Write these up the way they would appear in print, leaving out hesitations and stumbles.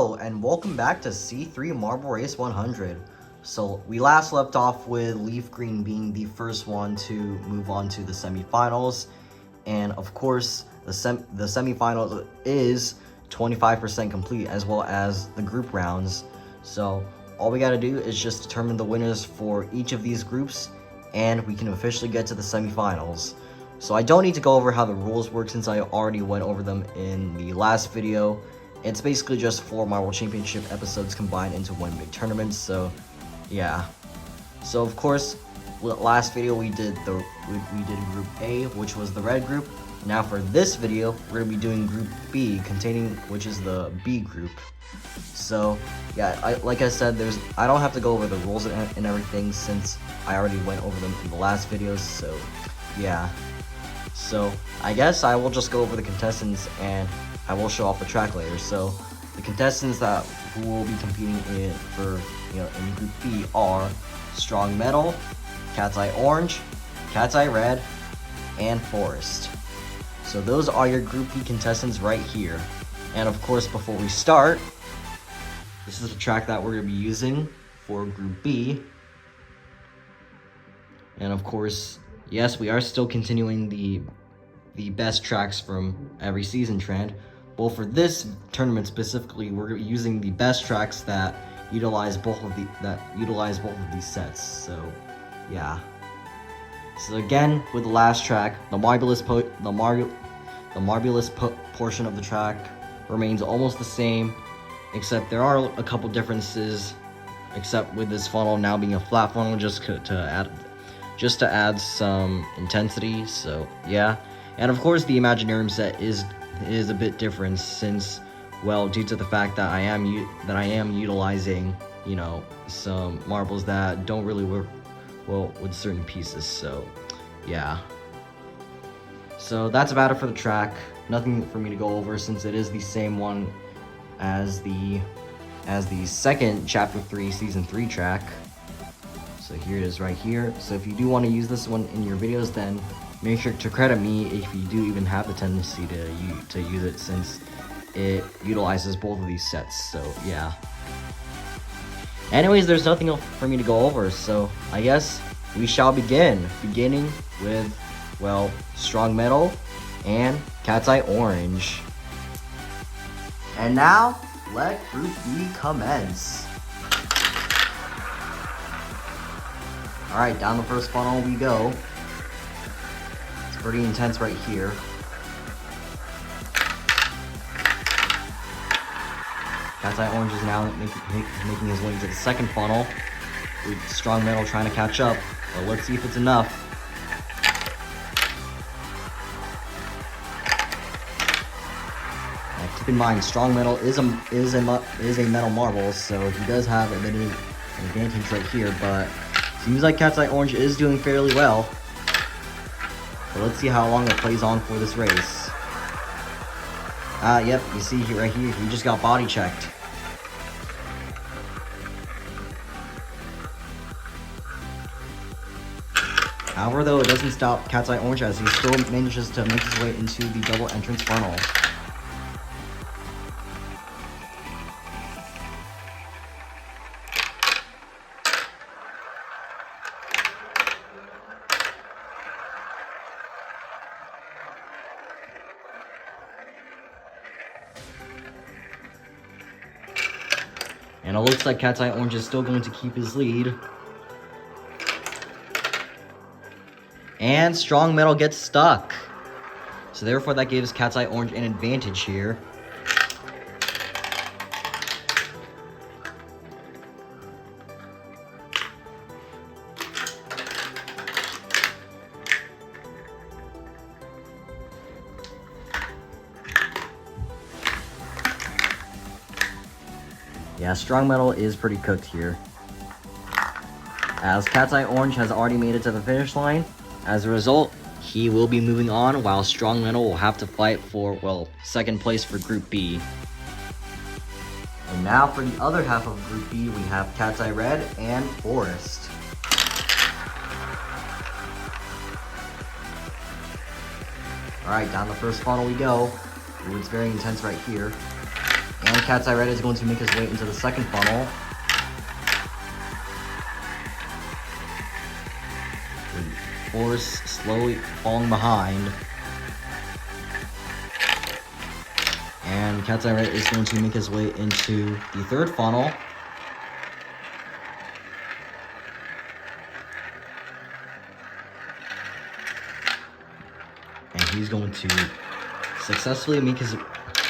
Hello and welcome back to C3 Marble Race 100. So we last left off with Leaf Green being the first one to move on to the semifinals, and of course the semifinals is 25% complete as well as the group rounds. So all we gotta do is just determine the winners for each of these groups and we can officially get to the semifinals. So I don't need to go over how the rules work since I already went over them in the last video. It's basically just 4 Marble Championship episodes combined into one big tournament, so yeah. So of course, last video we did Group A, which was the red group. Now for this video, we're gonna be doing Group B, which is the B group. So yeah, like I said, I don't have to go over the rules and everything since I already went over them in the last videos. So yeah. So I guess I will just go over the contestants and I will show off the track later. So the contestants who will be competing in Group B are Strong Metal, Cat's Eye Orange, Cat's Eye Red, and Forest. So those are your Group B contestants right here. And of course, before we start, this is the track that we're going to be using for Group B. And of course, yes, we are still continuing the best tracks from every season trend. Well, for this tournament specifically, we're using the best tracks that utilize both of these sets. So, yeah. So again, with the last track, the marbulous portion of the track remains almost the same, except there are a couple differences. Except with this funnel now being a flat funnel, just to add some intensity. So yeah, and of course the Imaginarium set is a bit different since, well, due to the fact that I am utilizing, some marbles that don't really work well with certain pieces. So yeah. So that's about it for the track. Nothing for me to go over since it is the same one as the second Chapter 3 Season 3 track. So here it is right here. So if you do want to use this one in your videos, then make sure to credit me if you do even have the tendency to use it, since it utilizes both of these sets. So yeah. Anyways, there's nothing else for me to go over, so I guess we shall begin. Beginning with, well, Strong Metal and Cat's Eye Orange. And now, let Group B commence. Alright, down the first funnel we go. It's pretty intense right here. Cat's Eye Orange is now making his way to the second funnel, with Strong Metal trying to catch up, but let's see if it's enough. Now, keep in mind, Strong Metal is a metal marble, so he does have a bit of an advantage right here, but seems like Cat's Eye Orange is doing fairly well. So let's see how long it plays on for this race. Yep, you see right here, he just got body checked. However, though, it doesn't stop Cat's Eye Orange as he still manages to make his way into the double entrance funnel. And it looks like Cat's Eye Orange is still going to keep his lead. And Strong Metal gets stuck. So therefore that gives Cat's Eye Orange an advantage here. Yeah, Strong Metal is pretty cooked here, as Cat's Eye Orange has already made it to the finish line. As a result, he will be moving on, while Strong Metal will have to fight for, well, second place for Group B. And now for the other half of Group B, we have Cat's Eye Red and Forest. Alright, down the first funnel we go. Ooh, it's very intense right here. And Cat's Eye Red is going to make his way into the second funnel. Force slowly falling behind. And Cat's Eye Red is going to make his way into the third funnel. And he's going to successfully make his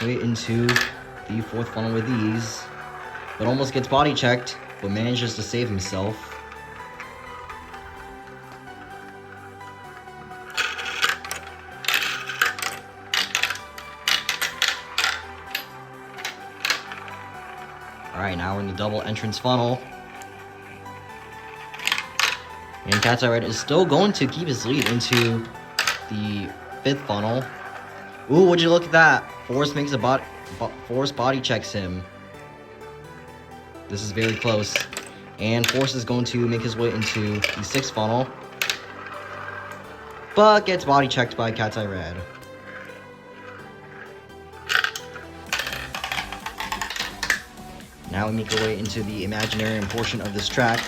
way into the fourth funnel with ease. But almost gets body checked, but manages to save himself. Alright, now we're in the double entrance funnel. And Cat's Eye Red is still going to keep his lead into the fifth funnel. Ooh, would you look at that? Force makes a Force body checks him. This is very close. And Force is going to make his way into the sixth funnel. But gets body checked by Cat's Eye Red. Now we make our way into the imaginary portion of this track.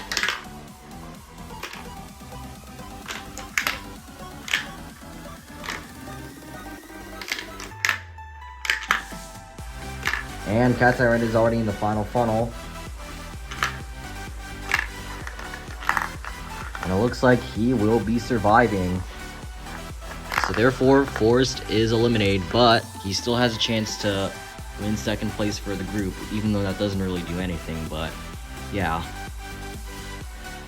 And Cat's Eye Red is already in the final funnel. And it looks like he will be surviving. So therefore, Forrest is eliminated, but he still has a chance to win second place for the group, even though that doesn't really do anything, but yeah.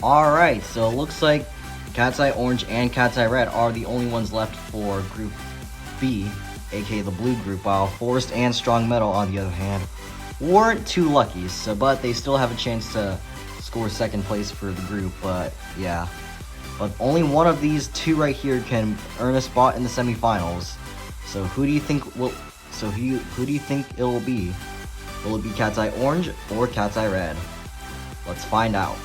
Alright, so it looks like Cat's Eye Orange and Cat's Eye Red are the only ones left for Group B, aka the blue group, while Forest and Strong Metal, on the other hand, weren't too lucky, but they still have a chance to score second place for the group, but yeah. But only one of these two right here can earn a spot in the semifinals. So who do you think will... So who do you think it will be? Will it be Cat's Eye Orange or Cat's Eye Red? Let's find out.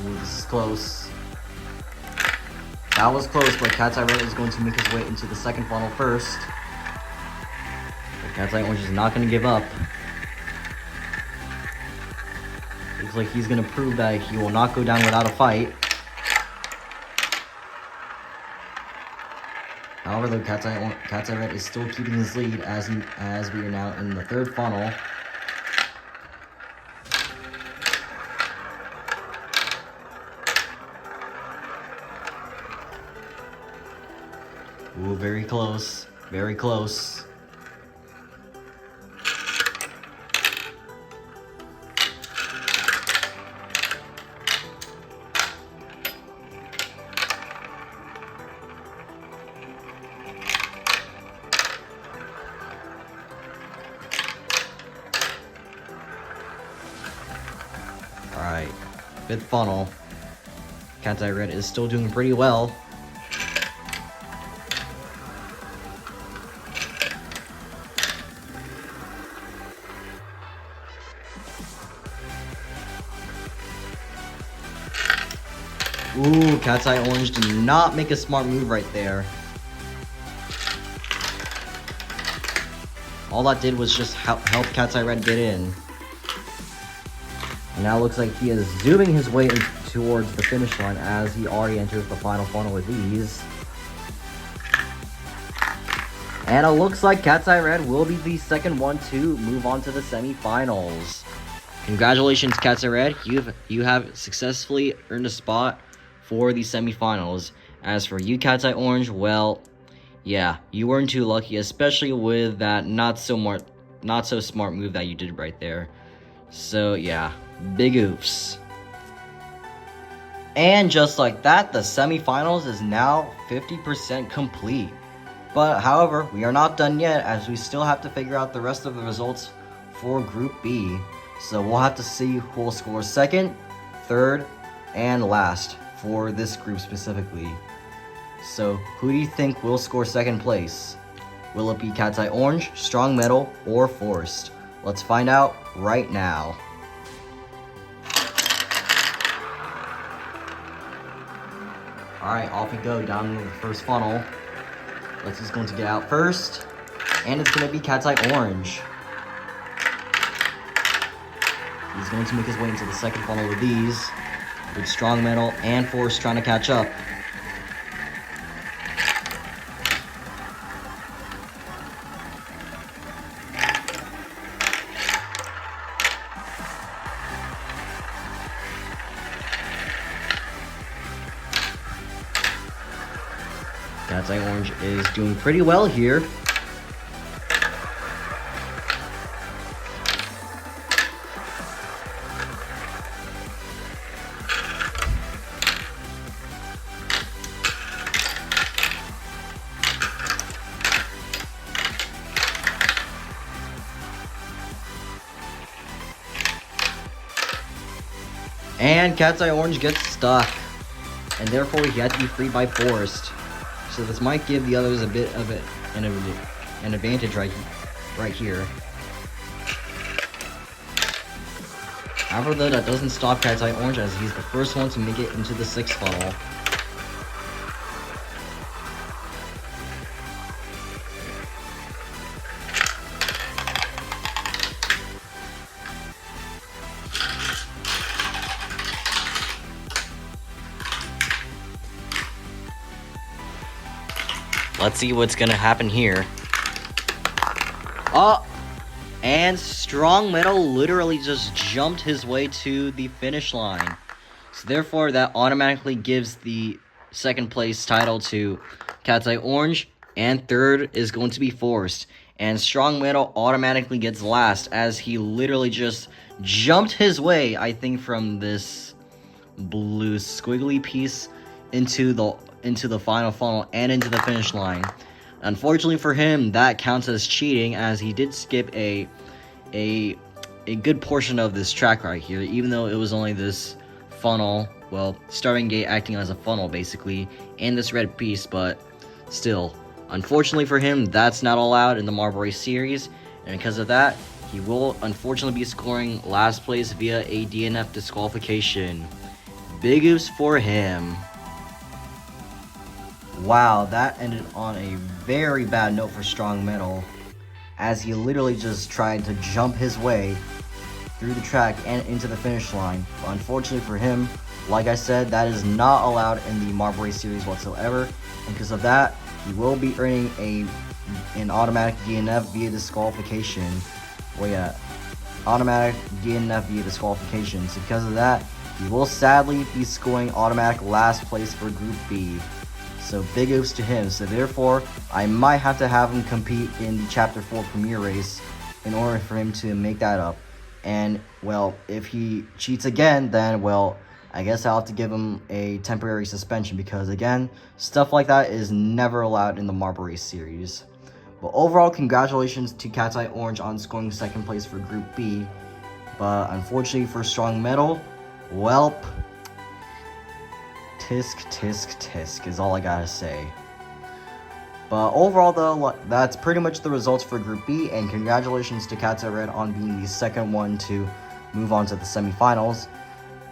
Ooh, this is close. That was close, but Cat's Eye Red is going to make his way into the second funnel first. But Cat's Eye Orange is not going to give up. Looks like he's going to prove that he will not go down without a fight. However, though, Cat's Eye Red is still keeping his lead as we are now in the third funnel. Ooh, very close. Very close. Alright, fifth funnel. Cat's Eye Red is still doing pretty well. Ooh, Cat's Eye Orange did not make a smart move right there. All that did was just help Cat's Eye Red get in. And now it looks like he is zooming his way towards the finish line as he already enters the final funnel with ease. And it looks like Cat's Eye Red will be the second one to move on to the semifinals. Congratulations, Cat's Eye Red. You have successfully earned a spot for the semifinals. As for you, Cat's Eye Orange, well, yeah, you weren't too lucky, especially with that not so smart move that you did right there. So yeah, big oops. And just like that, the semifinals is now 50% complete. But however, we are not done yet, as we still have to figure out the rest of the results for Group B. So we'll have to see who will score second, third, and last for this group specifically. So who do you think will score second place? Will it be Cat's Eye Orange, Strong Metal, or Forest? Let's find out right now. Alright, off we go down the first funnel. Let's just going to get out first. And it's going to be Cat's Eye Orange. He's going to make his way into the second funnel with these. With Strong Metal and Force trying to catch up. Cat's Eye Orange is doing pretty well here. And Cat's Eye Orange gets stuck, and therefore he had to be freed by Forest. So this might give the others a bit of an advantage right here. However, though, that doesn't stop Cat's Eye Orange, as he's the first one to make it into the sixth funnel. Let's see what's gonna happen here. Oh! And Strong Metal literally just jumped his way to the finish line. So therefore, that automatically gives the second place title to Cat's Eye Orange. And third is going to be Forced. And Strong Metal automatically gets last, as he literally just jumped his way, I think, from this blue squiggly piece into the final funnel and into the finish line. Unfortunately for him, that counts as cheating, as he did skip a good portion of this track right here, even though it was only this funnel, well, starting gate acting as a funnel basically, and this red piece. But still, unfortunately for him, that's not allowed in the Marble Race series, and because of that, he will unfortunately be scoring last place via a DNF disqualification. Big oops for him. Wow, that ended on a very bad note for Strong Metal, as he literally just tried to jump his way through the track and into the finish line. But unfortunately for him, like I said, that is not allowed in the Marble Race series whatsoever, and because of that, he will be earning an automatic DNF via disqualification. Well, yeah, automatic DNF via disqualification. So because of that, he will sadly be scoring automatic last place for Group B. So big oops to him. So therefore, I might have to have him compete in the Chapter 4 Premier Race in order for him to make that up. And, well, if he cheats again, then, well, I guess I'll have to give him a temporary suspension, because, again, stuff like that is never allowed in the Marble Race series. But overall, congratulations to Cat's Eye Orange on scoring second place for Group B. But unfortunately for Strong Metal, welp, tisk, tisk, tisk is all I gotta say. But overall, though, that's pretty much the results for Group B, and congratulations to Cat's Eye Red on being the second one to move on to the semifinals.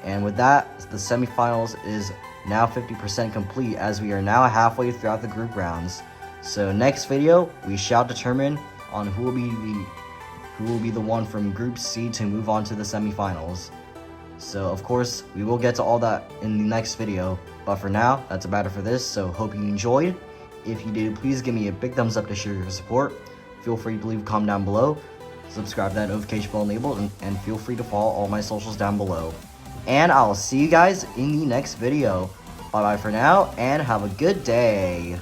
And with that, the semifinals is now 50% complete, as we are now halfway throughout the group rounds. So next video, we shall determine on who will be the one from Group C to move on to the semifinals. So of course, we will get to all that in the next video. But for now, that's about it for this. So hope you enjoyed. If you did, please give me a big thumbs up to show your support. Feel free to leave a comment down below. Subscribe to that notification bell enabled, and feel free to follow all my socials down below. And I'll see you guys in the next video. Bye bye for now, and have a good day.